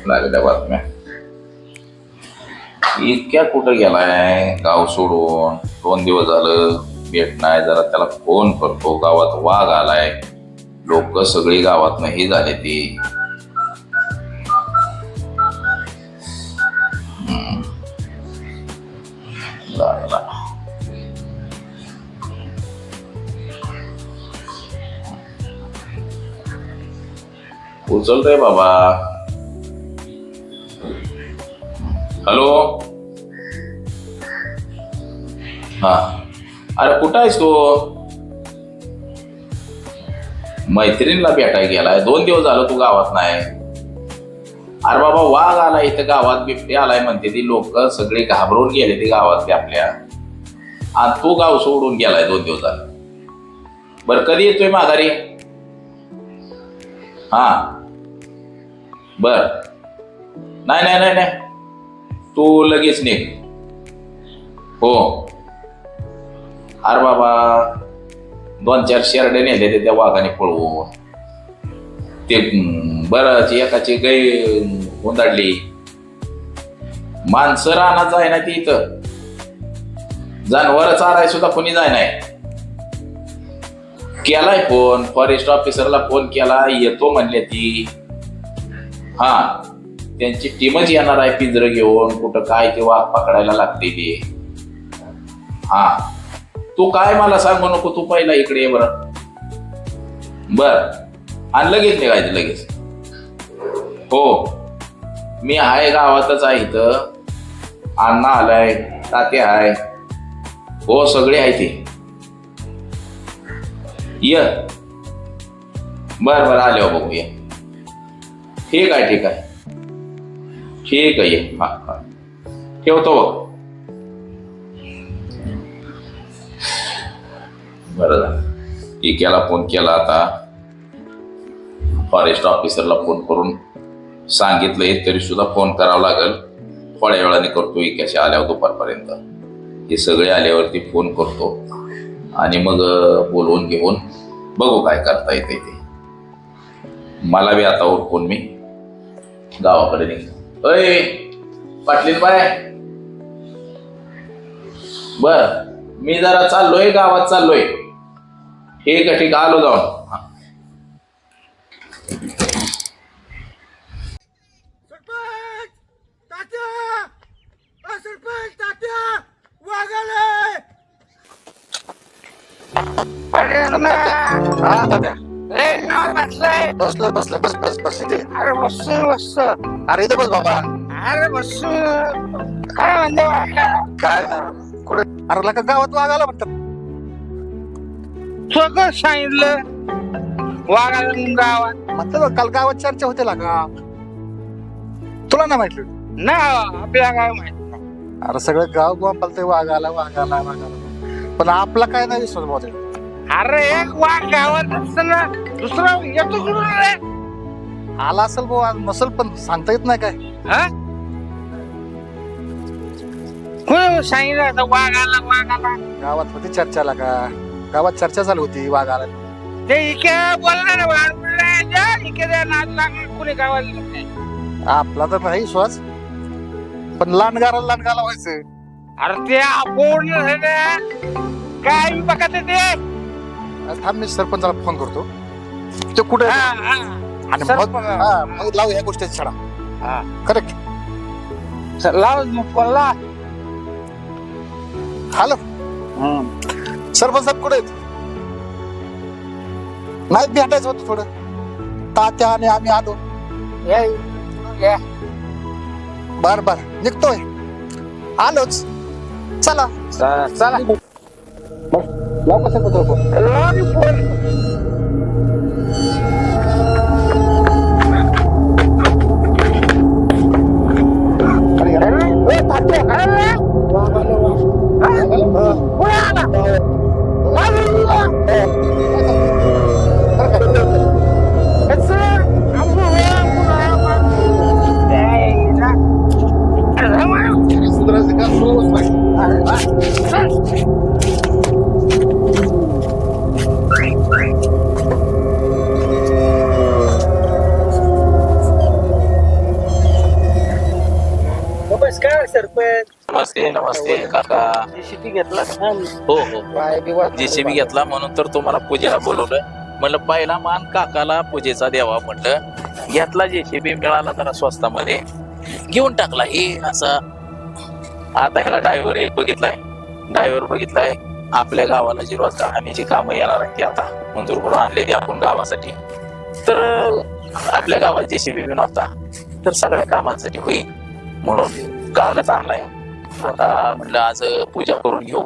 लागल्या बातम्या. इतक्या कुठं गेलाय गाव सोडून? 2 दिवस झालं भेट नाही. जरा त्याला फोन करतो. गावात वाघ आलाय. लोक सगळी गावात नाही झाले ती. लागला. उचलतोय बाबा. हॅलो. हा. अरे कुठं आहेस तू? मैत्रिणीला भेटायला गेलाय. 2 दिवस झालं तू गावात नाही. अरे बाबा वाघ आला इथं गावात. बिबटे आलाय म्हणते ती. लोक सगळे घाबरून गेले ती गावातले आपल्या. आणि तू गाव सोडून गेलाय 2 दिवस झालं. बरं कधी येतोय माघारी? हा बर. नाही नाही नाही नाही तू लगेच निघ. हो. अरे बाबा 2-4 शेरडे नेले ते त्या वाघाने पळवून. ते बरं एकाची गाय उंदाडली. माणसं रानात जाय ना ती. इथं जनावर चाराय सुद्धा कोणी जाय नाही. केलाय फोन. फॉरेस्ट ऑफिसरला फोन केला. येतो म्हणले ती. हा त्यांची टीमच येणार आहे पिंजरं घेऊन. कुठं काय ते वाघ पकडायला लागते ते. हा तू काय मला सांगू नको. तू पहिला इकडे ये बरं. बर आणि लगेच निघायचं लगेच. हो मी आहे गावातच आहे. इथं अण्णा आलाय. तात्या आहे. हो सगळे आहे ते. ये बर बर आल्यावर बघूया. ठीक आहे ठीक आहे ठीक आहे. ये हा हा ठेवतो बघ. बरं झालं. इक्याला फोन केला. आता फॉरेस्ट ऑफिसरला फोन करून सांगितलंय. तरी सुद्धा फोन करावा लागेल. थोड्या वेळाने करतो. इक्याच्या आल्यावर दुपारपर्यंत. हे सगळे आल्यावरती फोन करतो आणि मग बोलवून घेऊन बघू काय करता येते ते. मला बी आता उरकून मी गावाकडे निघतो. अय पाटलीन बाय. बर मी जरा चाललोय गावात चाललोय. ठीक आहे ठीक आलो जाऊन. बसलं बसलं बस बस बस. अरे बस बस. अरे इथं बस बाबा. अरे बस. काय म्हणते काय कुठे? अरे का गावात वाघ आला म्हणतात. सगळं सांगितलं वाघ आला म्हणून गावात. म्हटलं काल गावात चर्चा होते का? तुला नाही माहिती ना? आपल्या गाव माहिती नाही. अरे सगळं गाव बोलतंय वाघ आला वाघ आला वाघ आला. पण आपला काय नाही विश्वास भाऊ. अरे एक वाघ गावात असताना दुसरा येतो कुठून रे? आला असेल भाऊ. आज नसेल पण सांगता येत नाही काय. कोण सांगितलं वाघ आला वाघ आला? गावात होती चर्चा का? गावात चर्चा चालू होती वाघ आला. ते इके बोलणार कोणी गावाला. आपला तर नाही विश्वास. पण लांडगाराला लांडगाला व्हायचं. अरे ते आपण काय बघत ते. थांब मी सरपंचाला फोन करतो. ते कुठे आणि मग लावू या गोष्टी छडा. करेक्ट लाव मग फोन ला. हॅलो सरपंच साहेब कुठे आहेत? नाही भेटायचं होतं थोडं. तात्या आणि आम्ही आलो. बर बर निघतोय. आलोच. चला चला. लाव कसं फोन. नमस्ते नमस्ते काका. जेसीबी घेतला छान. हो हो जेसीबी घेतला म्हणून तर तुम्हाला पूजेला बोलवलं. म्हणलं पहिला मान काकाला पूजेचा द्यावा म्हटलं. घेतला जेसीबी मिळाला जरा स्वस्तामध्ये घेऊन टाकला. हे असा आता ह्याला ड्रायव्हर एक बघितलाय. आपल्या गावाला जी रोजगार हमीची कामं येणार आहेत ती आता मंजूर करून आणलेली आपण गावासाठी. तर आपल्या गावात जेसीबी नव्हता तर सगळ्या कामांसाठी होईल म्हणून गावालाच आणलाय. आता म्हटलं आज पूजा करून घेऊ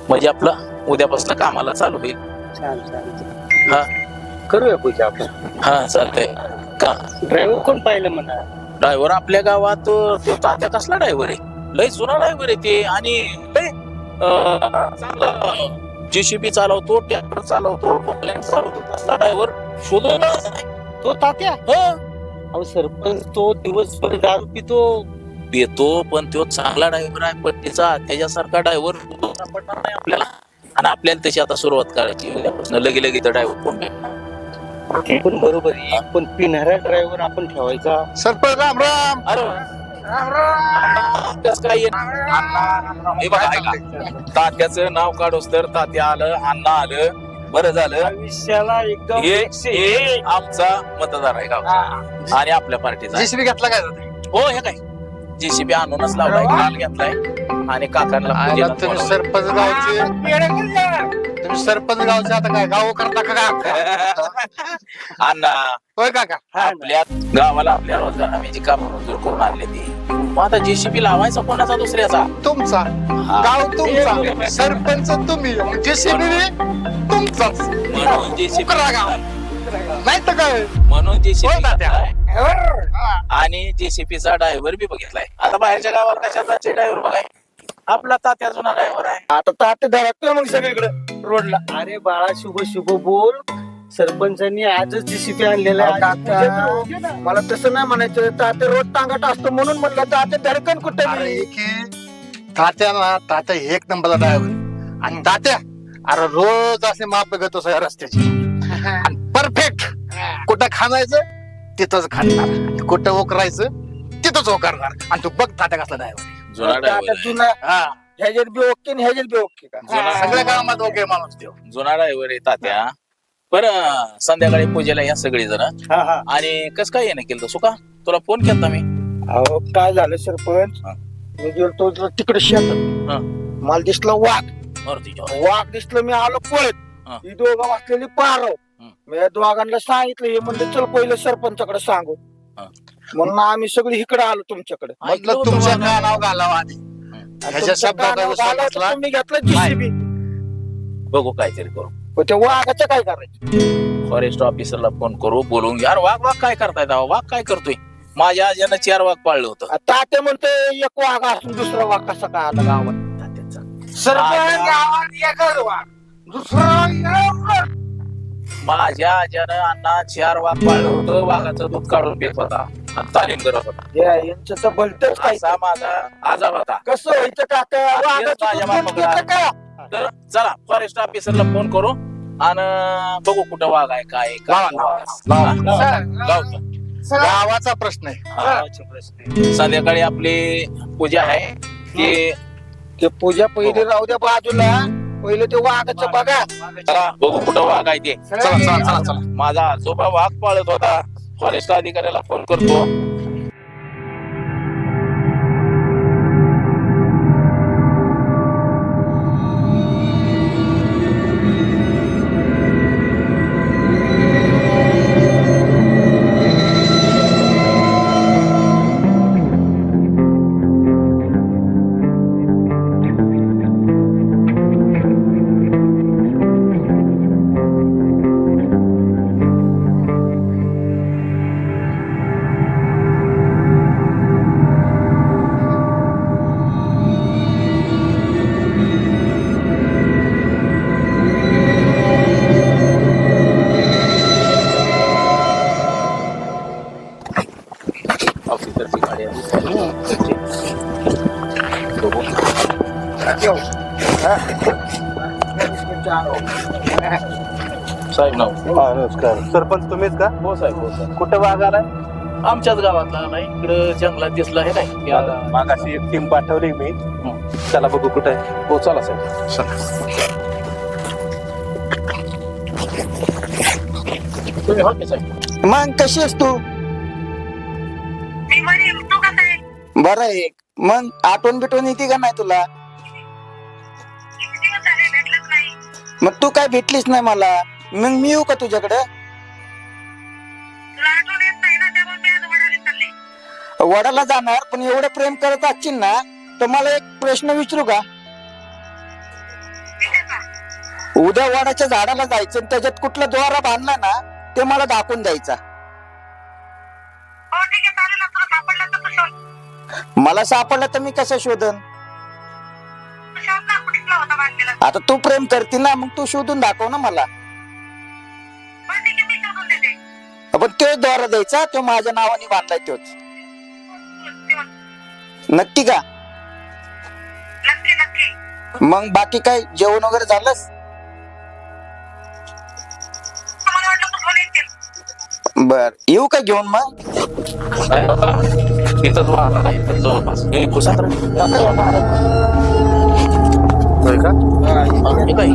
म्हणजे आपलं उद्यापासून कामाला चालू होईल. छान छान. हा करूया पूजा आपण. हा चालतंय का. ड्रायव्हर कोण पाहिलं म्हणा. ड्रायव्हर आपल्या गावात तो तात्या कसला ड्रायव्हर आहे. लय जुना ड्रायव्हर आहे ते. आणि लय चांगला जेसीबी चालवतो, ट्रॅक्टर चालवतो, तसला ड्रायव्हर शोधून तो तात्या. अहो सरपंच तो दिवसभर दारू पितो पण तो चांगला ड्रायव्हर आहे पट्टीचा. त्याच्यासारखा ड्रायव्हर सापडणार नाही आपल्याला. आणि आपल्याला तशी आता सुरुवात करायची उद्यापासून. लगे तर ड्रायव्हर कोण भेटणार. पण बरोबर आहे. पण पिणारा ड्रायव्हर आपण ठेवायचा. सरपंच राम राम. काय हे बघा ऐका. तात्याचं नाव काढूस तर तात्या आलं, अण्णा आलं, बरं झालं. आयुष्याला एकदम हे आमचा मतदार आहे गाव आणि आपल्या पार्टीचा. जेसीबी घेतला काय जाते. हो हे काय जेसीबी आणूनच लावलाय, काल घेतलाय आणि काकांना तुम्ही सरपंच गावचे आता काय गाव करता का अण्णा होय काका. आपल्या गावाला आपल्या रोजगार हमीची कामं मंजूर करून आणली ती. मग आता जेसीबी लावायचा कोणाचा दुसऱ्याचा. तुमचा गाव तुमचा, सरपंच तुम्ही, जेसीबी तुमचाच. म्हणून जेसीबी गाव नाही तर काय. म्हणून जेसीबी आणि जेसीबीचा ड्रायव्हर बी बघितलाय. आता बाहेरच्या गावाला कशाचा ड्रायव्हर बघाय. आपला तात्या जुना ड्रायव्हर आहे. आता तात्या धडकतोय मग सगळीकडे रोडला. अरे बाळा शुभ शुभ बोल. सरपंचांनी आजच जेसीबी आणलेला आहे. मला तसं नाही म्हणायचं. तात्या रोड टांगट असतो म्हणून म्हणलं तात्या धडकन कुठे. तात्या एक नंबरला ड्रायव्हर. आणि तात्या अरे रोज असे माप बघतो सगळ्या रस्त्याची. परफेक्ट. कुठं खाणायचं तिथंच खाणार, कुठं ओकरायचं तिथंच ओकरणार. आणि तू बघ तात्या कसला ड्रायव्हर. जुना ड्रायव्हर ह्याच्यात बी ओके ह्याच्यात बी ओके का. सगळ्या गावात ओके माणूस देव. जुना ड्रायव्हर आहे तात्या. बरं संध्याकाळी पूजेला या सगळी जण. आणि कस काय येणं केलं सुका. तुला फोन केला मी. अहो काय झालं सरपंच. मी गेलो तिकडे शेतात. मला दिसला वाघ. वाघ दिसलं मी आलो पळत. ही दोघं वाचलेली पारव. मी या दोघांना सांगितलं. हे म्हणजे चल पहिलं सरपंचाकडे सांगू. म्हणून आम्ही सगळी इकडे आलो तुमच्याकडे. म्हटलं तुमच्या नाव घालावं आधी. ह्याच्या शब्दात मी घेतलं जेसीबी. बघू काहीतरी करू. त्या वाघाचं काय करायचं. फॉरेस्ट ऑफिसरला फोन करू, बोलून घ्या. वाघ काय करताय. वाघ काय करतोय. माझ्या आज्यानं 4 वाघ पाळलं होतं. तात्या म्हणतोय एक वाघ असून दुसरा वाघ कसा काय आला गावात. सरपंच गावात एकच वाघ दुसरा. माझ्या आज्यानं अण्णा 4 वाघ पाळलं होतं. वाघाचं दूध काढून पेत होता, तालीम करत होता. यांचं तर भलतच काय. असा माझा आजार होता. कसं व्हायचं काका. वाघाचं तर चला फॉरेस्ट ऑफिसरला फोन करू आणि बघू कुठं वाघ आहे काय गावाचा प्रश्न आहे. संध्याकाळी आपली पूजा आहे. ते पूजा पहिली राहू द्या बाजूला. पहिले ते वाघाचं बघा. चला बघू कुठं वाघ आहे ते. चला. माझा आजोबा वाघ पाळत होता. फॉरेस्ट अधिकाऱ्याला फोन करतो. ऑफिसरची गाडी साहेब नाव. नमस्कार. सरपंच तुम्हीच का. हो साहेब. कुठं वाघ आलाय. आमच्याच गावातला नाही, इकडं जंगलात दिसला आहे नाही याला. मागाशी एक टीम पाठवली मी. चला बघू कुठे आहे. हो चला साहेब. तुम्ही हो की साहेब? मग कशी आहेस तू? बरं आहे. मग आठवण बिटवण येते का नाही तुला? मग तू काय भेटलीस नाही मला. मग मी येऊ का तुझ्याकडे? वडाला जाणार, पण एवढं प्रेम करत असशील ना तर मला एक प्रश्न विचारू का? उद्या वडाच्या झाडाला जायचं आणि त्याच्यात कुठला द्वारा बांधला ना ते मला दाखवून द्यायचा. मला सापडला तर मी कसं शोधन? आता तू प्रेम करते ना, मग तू शोधून दाखव ना मला. पण तोच द्वारा द्यायचा, तो माझ्या नावाने बांधलाय तोच. नक्की का? मग बाकी काय जेवण वगैरे झालंस? बर, येऊ का घेऊन मग? तिथंच वाहन आहे, इथं जवळपास. हे कुसात होय का? हे काय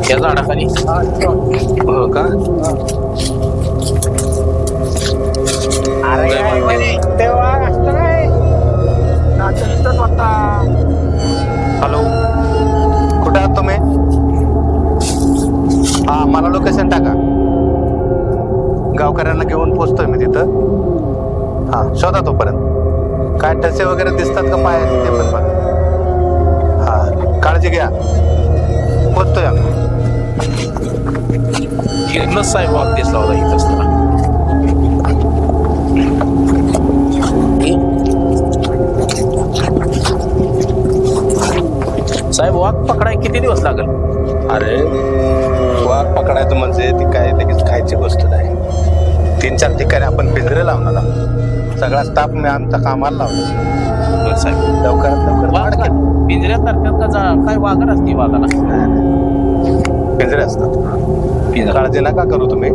या झाडाखाली. हो का? हॅलो, कुठे आहात तुम्ही? हा, मला लोकेशन टाका. गावकऱ्यांना घेऊन पोचतोय मी तिथं. हा, शोधा तोपर्यंत. काय ठसे वगैरे दिसतात का पायाचे ते पण बघा. हा, काळजी घ्या. पोचतोय आम्ही. इथनंच साहेब वाघ दिसला होता इथंच त्याला. साहेब वाघ पकडाय किती दिवस लागेल? अरे, वाघ पकडायचं म्हणजे ती काय लगेच खायची गोष्ट नाही. 3-4 ठिकाणी आपण पिंजरे लावणार आहोत. सगळा स्टाफ मी आमचा कामाला लावला. बरं साहेब. लवकरात लवकर वाघ वाढ. पिंजऱ्यात करतात का काय वाघर असते वाघाला? पिंजरे असतात. काळजी नका करू तुम्ही.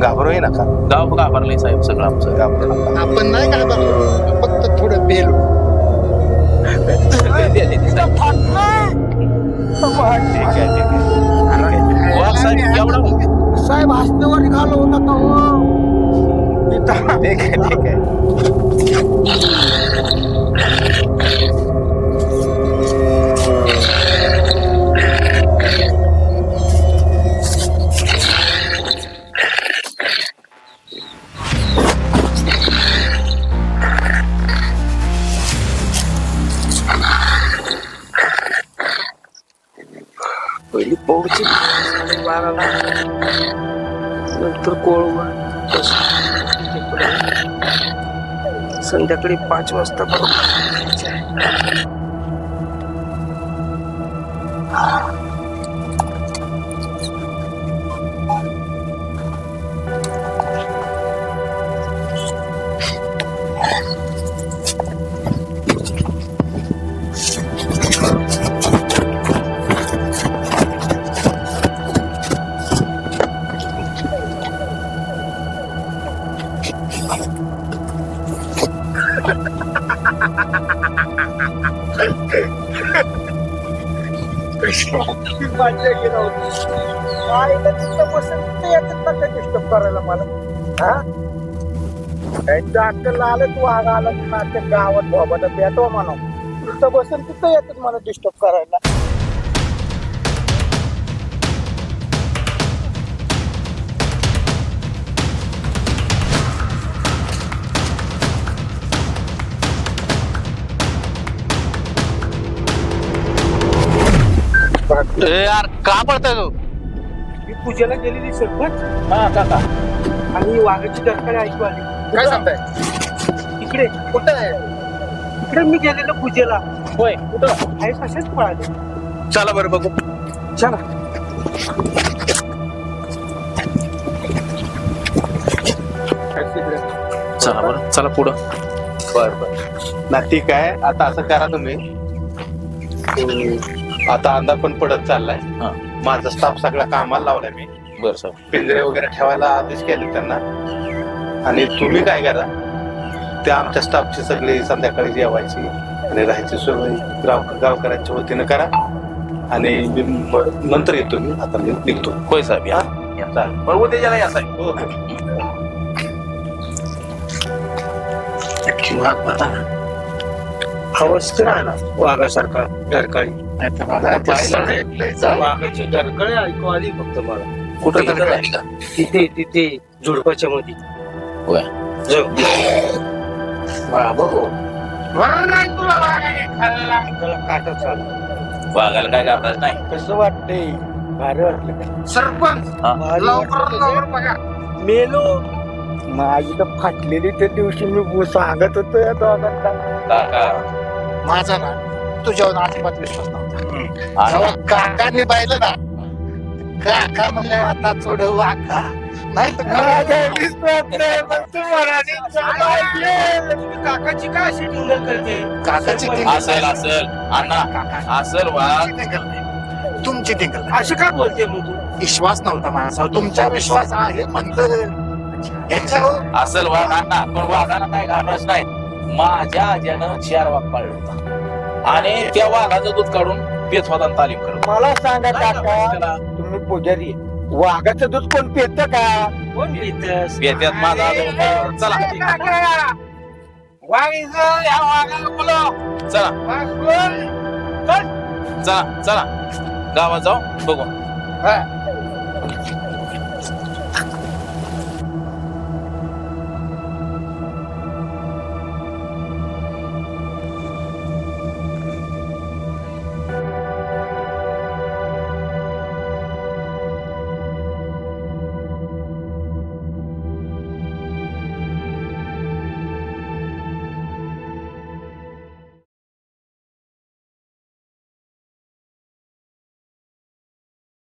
घाबरूही नका. गाव घाबरले साहेब सगळं आमचं. घाबरू नका. आपण नाही घाबरलो, फक्त थोडं बेलो. ठीक आहे. वाघ साहेब एवढा साहेब हसण्यावर निघालो होता का हो? ठीक आहे. पहिली पौडची बाराला, नंतर कोळवा, संध्याकाळी 5 वाजता डिस्टर्ब करायला मला. त्यांच्या अक्कल आलं तू वाघ आला त्या गावात बाबाला भेटवा म्हणा. तिथं बसेल तिथं येतात मला डिस्टर्ब करायला. यार, का पळताय तू? मी पूजेला गेलेली सरपंच हा काका. आणि वाघाची डरकाळी ऐकू आली. काय सांगताय? इकडे कुठं आहे? इकडे मी गेलेलो पूजेला. होय कुठं? आहे कशाच पळाले. चला बरं बघू. चला. चला बरं, चला पुढं. बर. ना ठीक आहे. आता असं करा तुम्ही. आता अंधार पण पडत चाललाय. हा. माझा स्टाफ सगळा कामाला लावलाय मी. बर साहेब. पिंजरे वगैरे ठेवायला आदेश केले त्यांना. आणि तुम्ही काय करा, त्या आमच्या स्टाफची सगळी संध्याकाळी जेवायची आणि राहायची सोय गावकऱ्यांच्या वतीनं करा. आणि मी नंतर येतो, मी आता मी निघतो. होय साहेब या चालेल. पण उद्याच्याला या साहेब. हो. अवस्था राहिला वाघासारखा डरकाळी. वाघाची डरकाळी ऐकू आली फक्त मला. कुठं तर राहिली का? तिथे झुडपाच्या मध्ये. होय. काटा चालू. वाघाला काय घाबरायचं नाही. कसं वाटतंय? भारी वाटलं. सरपंच हा. मेलो. माझी तर फाटलेली त्या दिवशी मी सांगत होतो या दोघांना. काका माझा ना तुझ्यावर अजिबात विश्वास नव्हता. आणि जेव्हा काकाने पाहिलं ना, काका म्हणले आता थोडं वाका, नाही तर माझ्या विश्वास नाही, पण तू म्हणाली चालू ऐकले. तुम्ही काकाची काय अशी टिंगल करते? काकाची असेल असेल अण्णा असेल वाघ. तुमची टिंगल नाही. अशी काय बोलते मग तू? विश्वास नव्हता माझा, तुमचा विश्वास आहे म्हणलं. याच्यावर असेल वाघ अण्णा, पण वाघाला काय घाबरायचं नाही. माझ्या आज्यानं 4 वाघ पाळले होता आणि त्या वाघाचं दूध काढून पेत होता तालीम करत. मला सांगा काका, तुम्ही पुजारी आहे. वाघाचं दूध कोण पेत का? कोण पित? पेत्यात माझा आजोबा. चला चला चला चला गावात जाऊ बघू.